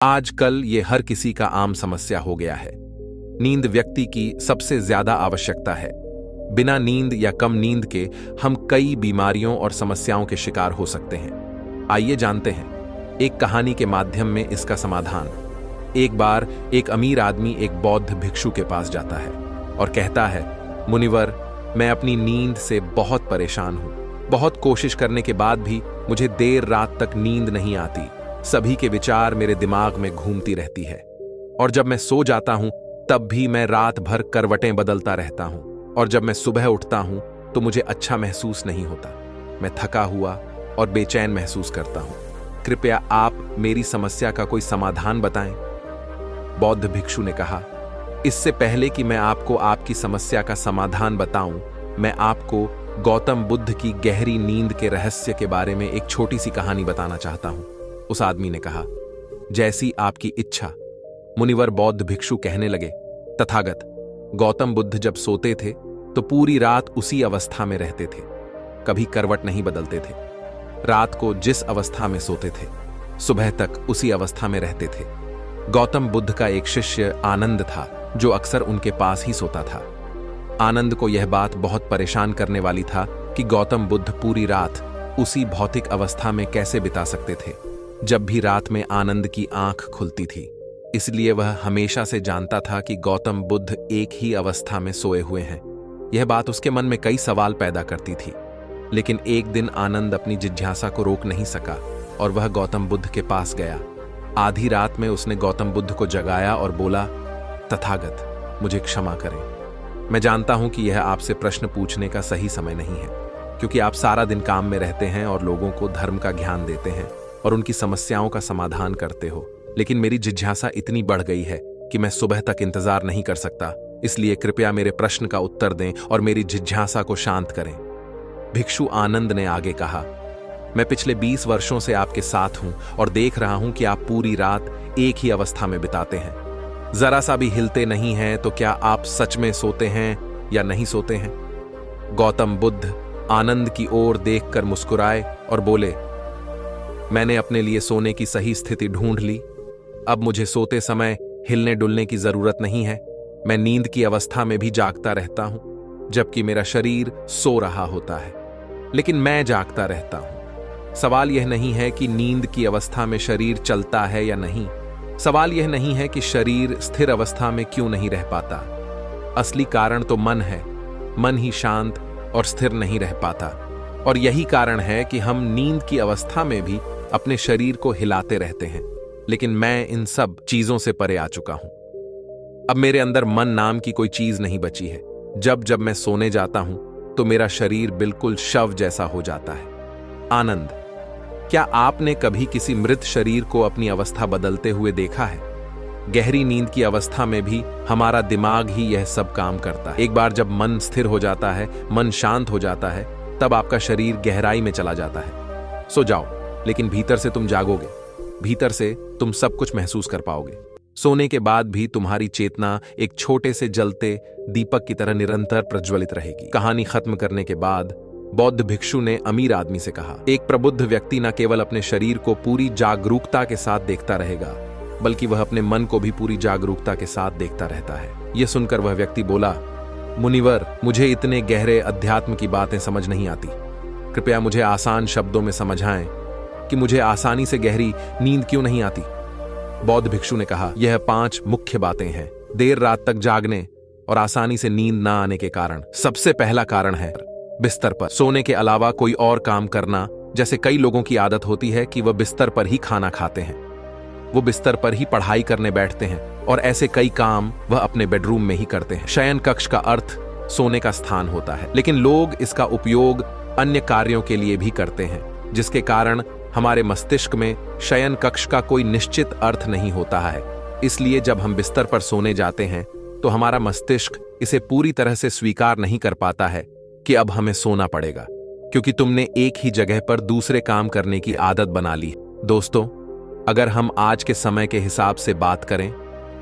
आजकल ये हर किसी का आम समस्या हो गया है। नींद व्यक्ति की सबसे ज्यादा आवश्यकता है। बिना नींद या कम नींद के हम कई बीमारियों और समस्याओं के शिकार हो सकते हैं। आइए जानते हैं एक कहानी के माध्यम में इसका समाधान। एक बार एक अमीर आदमी एक बौद्ध भिक्षु के पास जाता है और कहता है, मुनिवर, मैं अपनी नींद से बहुत परेशान हूं। बहुत कोशिश करने के बाद भी मुझे देर रात तक नींद नहीं आती। सभी के विचार मेरे दिमाग में घूमती रहती है और जब मैं सो जाता हूं तब भी मैं रात भर करवटें बदलता रहता हूं और जब मैं सुबह उठता हूं तो मुझे अच्छा महसूस नहीं होता। मैं थका हुआ और बेचैन महसूस करता हूं। कृपया आप मेरी समस्या का कोई समाधान बताएं। बौद्ध भिक्षु ने कहा, इससे पहले कि मैं आपको आपकी समस्या का समाधान बताऊं, मैं आपको गौतम बुद्ध की गहरी नींद के रहस्य के बारे में एक छोटी सी कहानी बताना चाहता हूं। उस आदमी ने कहा, जैसी आपकी इच्छा। मुनिवर बौद्ध भिक्षु कहने लगे, तथागत, गौतम बुद्ध जब सोते थे तो पूरी रात उसी अवस्था में रहते थे, कभी करवट नहीं बदलते थे। रात को जिस अवस्था में सोते थे सुबह तक उसी अवस्था में रहते थे। गौतम बुद्ध का एक शिष्य आनंद था जो अक्सर उनके पास ही सोता था। आनंद को यह बात बहुत परेशान करने वाली था कि गौतम बुद्ध पूरी रात उसी भौतिक अवस्था में कैसे बिता सकते थे जब भी रात में आनंद की आंख खुलती थी। इसलिए वह हमेशा से जानता था कि गौतम बुद्ध एक ही अवस्था में सोए हुए हैं। यह बात उसके मन में कई सवाल पैदा करती थी। लेकिन एक दिन आनंद अपनी जिज्ञासा को रोक नहीं सका और वह गौतम बुद्ध के पास गया। आधी रात में उसने गौतम बुद्ध को जगाया और बोला, तथागत, मुझे क्षमा करें। मैं जानता हूं कि यह आपसे प्रश्न पूछने का सही समय नहीं है, क्योंकि आप सारा दिन काम में रहते हैं और लोगों को धर्म का ज्ञान देते हैं और उनकी समस्याओं का समाधान करते हो। लेकिन मेरी जिज्ञासा इतनी बढ़ गई है कि मैं सुबह तक इंतजार नहीं कर सकता। इसलिए कृपया मेरे प्रश्न का उत्तर दें और मेरी जिज्ञासा को शांत करें। भिक्षु आनंद ने आगे कहा, मैं पिछले 20 वर्षों से आपके साथ हूं और देख रहा हूं कि आप पूरी रात एक ही अवस्था में बिताते हैं, जरा सा भी हिलते नहीं हैं। तो क्या आप सच में सोते हैं या नहीं सोते हैं? गौतम बुद्ध आनंद की ओर देखकर मुस्कुराए और बोले, मैंने अपने लिए सोने की सही स्थिति ढूंढ ली। अब मुझे सोते समय हिलने डुलने की जरूरत नहीं है। मैं नींद की अवस्था में भी जागता रहता हूं, जबकि मेरा शरीर सो रहा होता है, लेकिन मैं जागता रहता हूं। सवाल यह नहीं है कि नींद की अवस्था में शरीर चलता है या नहीं। सवाल यह नहीं है कि शरीर स्थिर अवस्था में क्यों नहीं रह पाता। असली कारण तो मन है। मन ही शांत और स्थिर नहीं रह पाता, और यही कारण है कि हम नींद की अवस्था में भी अपने शरीर को हिलाते रहते हैं। लेकिन मैं इन सब चीजों से परे आ चुका हूं। अब मेरे अंदर मन नाम की कोई चीज नहीं बची है। जब जब मैं सोने जाता हूं तो मेरा शरीर बिल्कुल शव जैसा हो जाता है। आनंद, क्या आपने कभी किसी मृत शरीर को अपनी अवस्था बदलते हुए देखा है? गहरी नींद की अवस्था में भी हमारा दिमाग ही यह सब काम करता है। एक बार जब मन स्थिर हो जाता है, मन शांत हो जाता है, तब आपका शरीर गहराई में चला जाता है। सो जाओ, लेकिन भीतर से तुम जागोगे। भीतर से तुम सब कुछ महसूस कर पाओगे। सोने के बाद भी तुम्हारी चेतना एक छोटे से जलते दीपक की तरह निरंतर प्रज्वलित रहेगी। कहानी खत्म करने के बाद बौद्ध भिक्षु ने अमीर आदमी से कहा, एक प्रबुद्ध व्यक्ति न केवल अपने शरीर को पूरी जागरूकता के साथ देखता रहेगा, बल्कि वह अपने मन को भी पूरी जागरूकता के साथ देखता रहता है। यह सुनकर वह व्यक्ति बोला, मुनिवर, मुझे इतने गहरे अध्यात्म की बातें समझ नहीं आती। कृपया मुझे आसान शब्दों में समझाएं कि मुझे आसानी से गहरी नींद क्यों नहीं आती। बौद्ध भिक्षु ने कहा, यह 5 मुख्य बातें हैं देर रात तक जागने और आसानी से नींद ना आने के कारण। सबसे पहला कारण है बिस्तर पर सोने के अलावा कोई और काम करना। जैसे कई लोगों की आदत होती है कि वह बिस्तर पर ही खाना खाते हैं, वो बिस्तर पर ही पढ़ाई करने बैठते हैं और ऐसे कई काम वह अपने बेडरूम में ही करते हैं। शयन कक्ष का अर्थ सोने का स्थान होता है, लेकिन लोग इसका उपयोग अन्य कार्यों के लिए भी करते हैं, जिसके कारण हमारे मस्तिष्क में शयन कक्ष का कोई निश्चित अर्थ नहीं होता है। इसलिए जब हम बिस्तर पर सोने जाते हैं तो हमारा मस्तिष्क इसे पूरी तरह से स्वीकार नहीं कर पाता है कि अब हमें सोना पड़ेगा, क्योंकि तुमने एक ही जगह पर दूसरे काम करने की आदत बना ली। दोस्तों, अगर हम आज के समय के हिसाब से बात करें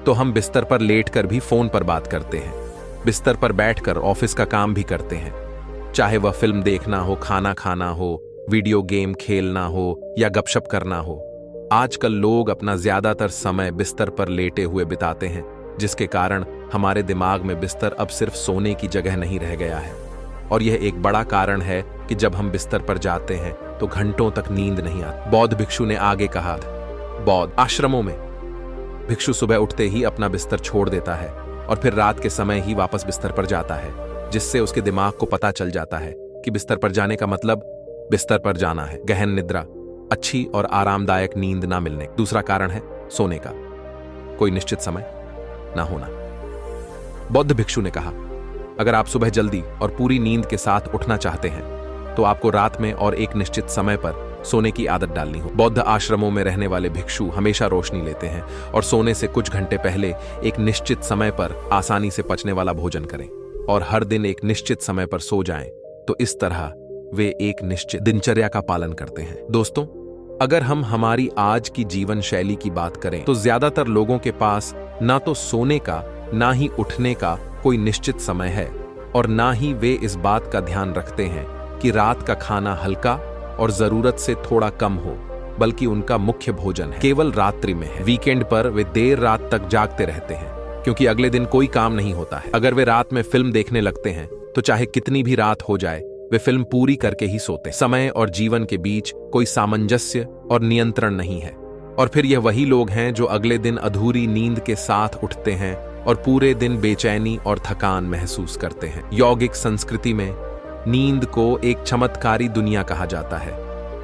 तो हम बिस्तर पर लेटकर भी फोन पर बात करते हैं, बिस्तर पर बैठकर ऑफिस का काम भी करते हैं, चाहे वह फिल्म देखना हो, खाना खाना हो, वीडियो गेम खेलना हो या गपशप करना हो। आजकल लोग अपना ज्यादातर समय बिस्तर पर लेटे हुए बिताते हैं, जिसके कारण हमारे दिमाग में बिस्तर अब सिर्फ सोने की जगह नहीं रह गया है। और यह एक बड़ा कारण है कि जब हम बिस्तर पर जाते हैं तो घंटों तक नींद नहीं आती। बौद्ध भिक्षु ने आगे कहा, बौद्ध आश्रमों में भिक्षु सुबह उठते ही अपना बिस्तर छोड़ देता है और फिर रात के समय ही वापस बिस्तर पर जाता है, जिससे उसके दिमाग को पता चल जाता है कि बिस्तर पर जाने का मतलब बिस्तर पर जाना है। गहन निद्रा, अच्छी और आरामदायक नींद ना मिलने। दूसरा कारण है सोने का कोई निश्चित समय ना होना। बौद्ध भिक्षु ने कहा, अगर आप सुबह जल्दी और पूरी नींद के साथ उठना चाहते हैं तो आपको रात में और एक निश्चित समय पर सोने की आदत डालनी हो। बौद्ध आश्रमों में रहने वाले भिक्षु हमेशा रोशनी लेते हैं और सोने से कुछ घंटे पहले एक निश्चित समय पर आसानी से पचने वाला भोजन करें और हर दिन एक निश्चित समय पर सो जाएं। तो इस तरह वे एक निश्चित दिनचर्या का पालन करते हैं। दोस्तों, अगर हम हमारी आज की जीवन शैली की बात करें तो ज्यादातर लोगों के पास ना तो सोने का ना ही उठने का कोई निश्चित समय है और ना ही वे इस बात का ध्यान रखते हैं कि रात का खाना हल्का और जरूरत से थोड़ा कम हो, बल्कि उनका मुख्य भोजन है केवल रात्रि में है। वीकेंड पर वे देर रात तक जागते रहते हैं क्योंकि अगले दिन कोई काम नहीं होता है। अगर वे रात में फिल्म देखने लगते हैं तो चाहे कितनी भी रात हो जाए वे फिल्म पूरी करके ही सोते। समय और जीवन के बीच कोई सामंजस्य और नियंत्रण नहीं है। और फिर यह वही लोग हैं जो अगले दिन अधूरी नींद के साथ उठते हैं और पूरे दिन बेचैनी और थकान महसूस करते हैं। यौगिक संस्कृति में नींद को एक चमत्कारी दुनिया कहा जाता है।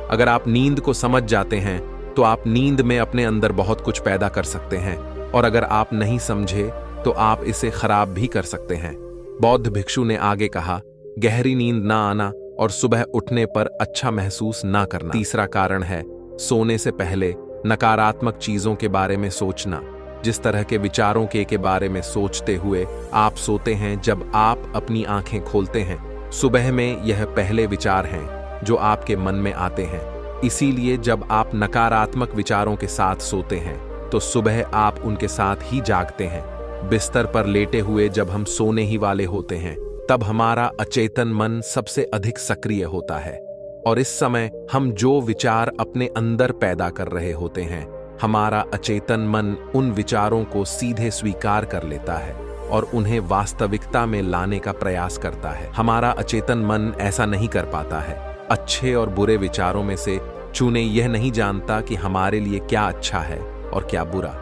अगर आप नींद को समझ जाते हैं तो आप नींद में अपने अंदर बहुत कुछ पैदा कर सकते हैं और अगर आप नहीं समझे तो आप इसे खराब भी कर सकते हैं। बौद्ध भिक्षु ने आगे कहा, गहरी नींद ना आना और सुबह उठने पर अच्छा महसूस ना करना। तीसरा कारण है सोने से पहले नकारात्मक चीजों के बारे में सोचना। जिस तरह के विचारों के बारे में सोचते हुए आप सोते हैं, जब आप अपनी आंखें खोलते हैं सुबह में यह पहले विचार हैं जो आपके मन में आते हैं। इसीलिए जब आप नकारात्मक विचारों के साथ सोते हैं तो सुबह आप उनके साथ ही जागते हैं। बिस्तर पर लेटे हुए जब हम सोने ही वाले होते हैं तब हमारा अचेतन मन सबसे अधिक सक्रिय होता है और इस समय हम जो विचार अपने अंदर पैदा कर रहे होते हैं, हमारा अचेतन मन उन विचारों को सीधे स्वीकार कर लेता है और उन्हें वास्तविकता में लाने का प्रयास करता है। हमारा अचेतन मन ऐसा नहीं कर पाता है। अच्छे और बुरे विचारों में से चुने यह नहीं जानता कि हमारे लिए क्या अच्छा है और क्या बुरा।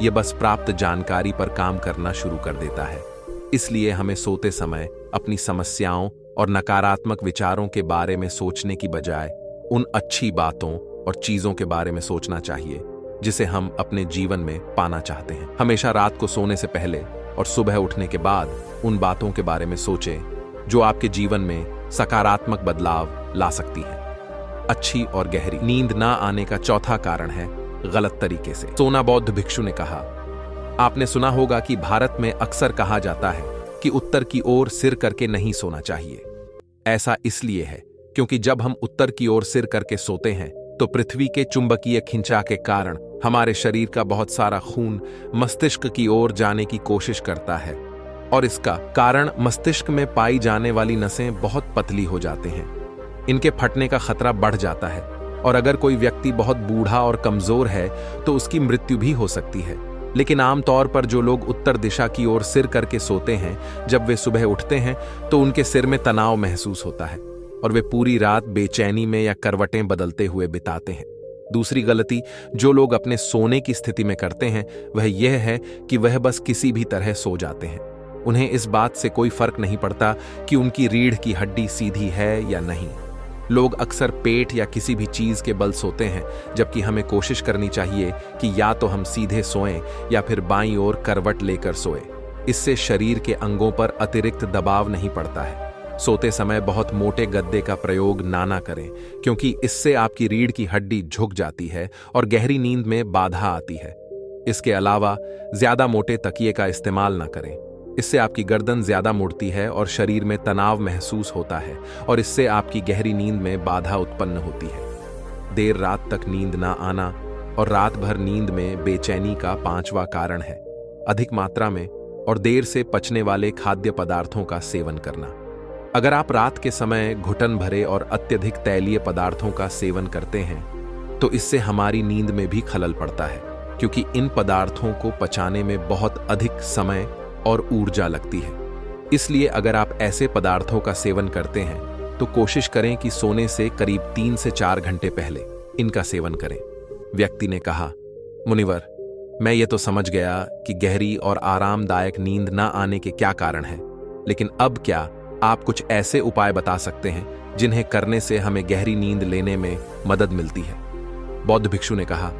यह बस प्राप्त जानकारी पर काम करना शुरू कर देता है। इसलिए हमें सोते समय अपनी समस्याओं और नकारात्मक विचारों के बारे में सोचने की बजाय उन अच्छी बातों और चीजों के बारे में सोचना चाहिए जिसे हम अपने जीवन में पाना चाहते हैं। हमेशा रात को सोने से पहले और सुबह उठने के बाद उन बातों के बारे में सोचें जो आपके जीवन में सकारात्मक बदलाव ला सकती हैं। अच्छी और गहरी नींद ना आने का चौथा कारण है गलत तरीके से सोना। बौद्ध भिक्षु ने कहा, आपने सुना होगा कि भारत में अक्सर कहा जाता है कि उत्तर की ओर सिर करके नहीं सोना चाहिए। ऐसा इसलिए है क्योंकि जब हम उत्तर की ओर सिर करके सोते हैं तो पृथ्वी के चुंबकीय खिंचाव के कारण हमारे शरीर का बहुत सारा खून मस्तिष्क की ओर जाने की कोशिश करता है और इसका कारण मस्तिष्क में पाई जाने वाली नसें बहुत पतली हो जाते हैं। इनके फटने का खतरा बढ़ जाता है और अगर कोई व्यक्ति बहुत बूढ़ा और कमजोर है तो उसकी मृत्यु भी हो सकती है। लेकिन आमतौर पर जो लोग उत्तर दिशा की ओर सिर करके सोते हैं, जब वे सुबह उठते हैं तो उनके सिर में तनाव महसूस होता है और वे पूरी रात बेचैनी में या करवटें बदलते हुए बिताते हैं। दूसरी गलती जो लोग अपने सोने की स्थिति में करते हैं वह यह है कि वह बस किसी भी तरह सो जाते हैं। उन्हें इस बात से कोई फर्क नहीं पड़ता कि उनकी रीढ़ की हड्डी सीधी है या नहीं। लोग अक्सर पेट या किसी भी चीज के बल सोते हैं, जबकि हमें कोशिश करनी चाहिए कि या तो हम सीधे सोएं या फिर बाईं ओर करवट लेकर सोएं। इससे शरीर के अंगों पर अतिरिक्त दबाव नहीं पड़ता है। सोते समय बहुत मोटे गद्दे का प्रयोग ना करें क्योंकि इससे आपकी रीढ़ की हड्डी झुक जाती है और गहरी नींद में बाधा आती है। इसके अलावा ज्यादा मोटे तकिए का इस्तेमाल ना करें। इससे आपकी गर्दन ज्यादा मुड़ती है और शरीर में तनाव महसूस होता है और इससे आपकी गहरी नींद में बाधा उत्पन्न होती है। देर रात तक नींद ना आना और रात भर नींद में बेचैनी का पांचवा कारण है अधिक मात्रा में और देर से पचने वाले खाद्य पदार्थों का सेवन करना। अगर आप रात के समय घुटन भरे और अत्यधिक तैलीय पदार्थों का सेवन करते हैं तो इससे हमारी नींद में भी खलल पड़ता है, क्योंकि इन पदार्थों को पचाने में बहुत अधिक समय और ऊर्जा लगती है। इसलिए अगर आप ऐसे पदार्थों का सेवन करते हैं तो कोशिश करें कि सोने से करीब 3 से 4 घंटे पहले इनका सेवन करें। व्यक्ति ने कहा, मुनिवर, मैं ये तो समझ गया कि गहरी और आरामदायक नींद ना आने के क्या कारण हैं, लेकिन अब क्या आप कुछ ऐसे उपाय बता सकते हैं जिन्हें करने से हमें गहरी नींद लेने में मदद मिलती है? बौद्ध भिक्षु ने कहा,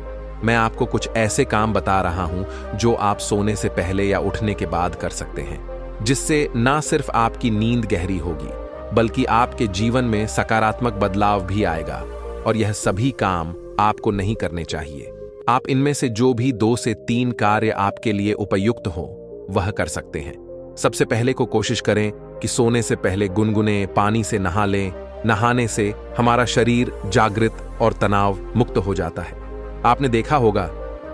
मैं आपको कुछ ऐसे काम बता रहा हूं जो आप सोने से पहले या उठने के बाद कर सकते हैं, जिससे ना सिर्फ आपकी नींद गहरी होगी बल्कि आपके जीवन में सकारात्मक बदलाव भी आएगा। और यह सभी काम आपको नहीं करने चाहिए। आप इनमें से जो भी 2 से 3 कार्य आपके लिए उपयुक्त हो वह कर सकते हैं। सबसे पहले को कोशिश करें कि सोने से पहले गुनगुने पानी से नहा लें। नहाने से हमारा शरीर जागृत और तनाव मुक्त हो जाता है। आपने देखा होगा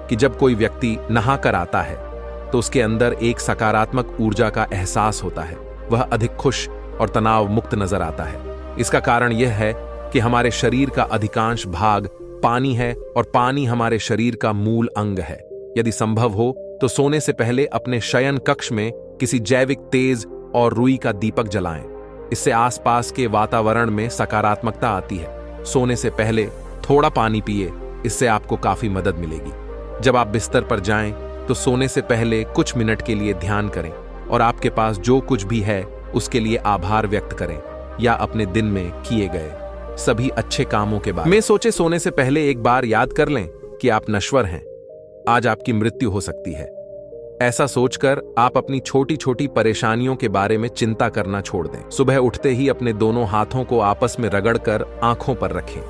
कि जब कोई व्यक्ति नहा कर आता है तो उसके अंदर एक सकारात्मक ऊर्जा का एहसास होता है। वह अधिक खुश और तनाव मुक्त नजर आता है। इसका कारण यह है कि हमारे शरीर का अधिकांश भाग पानी है और पानी हमारे शरीर का मूल अंग है। यदि संभव हो तो सोने से पहले अपने शयन कक्ष में किसी जैविक तेज और रुई का दीपक जलाएं। इससे आसपास के वातावरण में सकारात्मकता आती है। सोने से पहले थोड़ा पानी पिए, इससे आपको काफी मदद मिलेगी। जब आप बिस्तर पर जाएं तो सोने से पहले कुछ मिनट के लिए ध्यान करें और आपके पास जो कुछ भी है उसके लिए आभार व्यक्त करें या अपने दिन में किए गए सभी अच्छे कामों के बारे में सोचे। सोने से पहले एक बार याद कर लें कि आप नश्वर हैं, आज आपकी मृत्यु हो सकती है। ऐसा सोचकर आप अपनी छोटी छोटी परेशानियों के बारे में चिंता करना छोड़ दें। सुबह उठते ही अपने दोनों हाथों को आपस में रगड़कर आंखों पर रखें।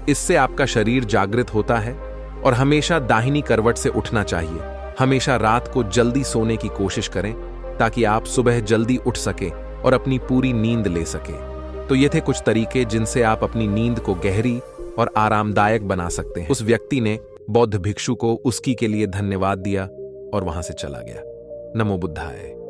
इससे आपका शरीर जागृत होता है। और हमेशा दाहिनी करवट से उठना चाहिए। हमेशा रात को जल्दी सोने की कोशिश करें ताकि आप सुबह जल्दी उठ सकें और अपनी पूरी नींद ले सकें। तो ये थे कुछ तरीके जिनसे आप अपनी नींद को गहरी और आरामदायक बना सकते हैं। उस व्यक्ति ने बौद्ध भिक्षु को उसकी के लिए धन्यवाद दिया और वहां से चला गया। नमो बुद्धाय।